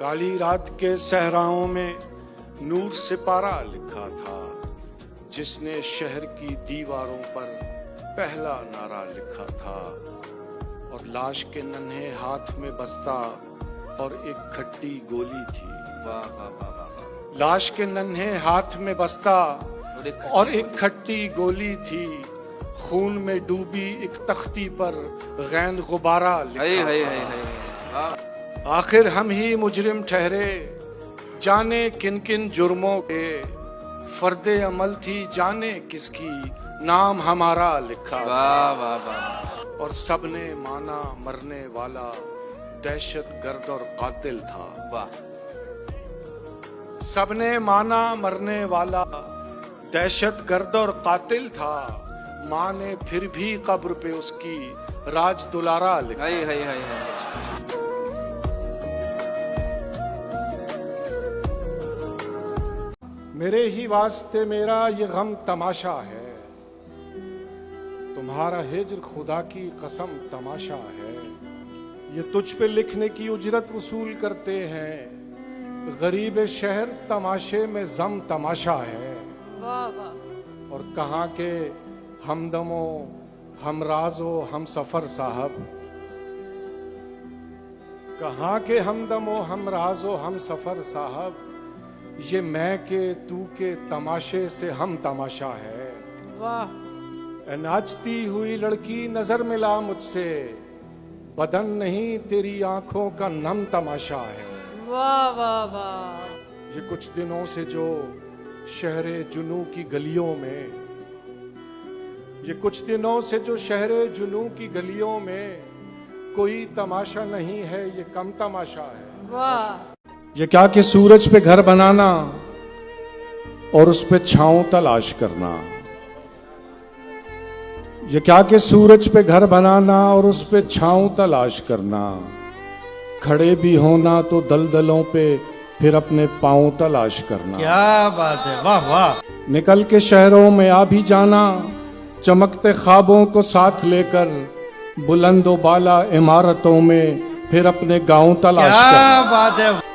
काली रात के सहराओं में नूर सिपारा लिखा था, जिसने शहर की दीवारों पर पहला नारा लिखा था। और लाश के नन्हे हाथ में बस्ता और एक खट्टी गोली थी। वाह वाह वाह वाह। लाश के नन्हे हाथ में बस्ता और एक खट्टी गोली थी। खून में डूबी एक तख्ती पर गैंद गुबारा लिखा था। आखिर हम ही मुजरिम ठहरे, जाने किन किन जुर्मों के। फर्दे अमल थी जाने किसकी, नाम हमारा लिखा। वाह वाह वाह। और सबने माना मरने वाला दहशत गर्द और कातिल था। वाह। सबने माना मरने वाला दहशत गर्द और कातिल था। माँ ने फिर भी कब्र पे उसकी राज दुलारा लिखा। मेरे ही वास्ते मेरा ये गम तमाशा है, तुम्हारा हिज्र खुदा की कसम तमाशा है। ये तुझ पे लिखने की उजरत वसूल करते हैं, गरीब शहर तमाशे में जम तमाशा है। वाह वाह। और कहाँ के हमदमो हमराजो हम सफर साहब, कहाँ के हमदमो हमराजो हम सफर साहब, ये मैं के तू के तमाशे से हम तमाशा है। वाह। नाचती हुई लड़की नजर मिला मुझसे, बदन नहीं तेरी आंखों का नम तमाशा है। वाह वाह वाह। ये कुछ दिनों से जो शहरे जुनू की गलियों में, ये कुछ दिनों से जो शहरे जुनू की गलियों में कोई तमाशा नहीं है, ये कम तमाशा है। वाह। ये क्या कि सूरज पे घर बनाना और उस पे छांव तलाश करना। ये क्या कि सूरज पे घर बनाना और उस पे छांव तलाश करना। खड़े भी होना तो दलदलों पे फिर अपने पांव तलाश करना। क्या बात है, वाह वाह। निकल के शहरों में आ भी जाना, चमकते ख्वाबों को साथ लेकर, बुलंदो बाला इमारतों में फिर अपने गांव तलाश करना। क्या बात है।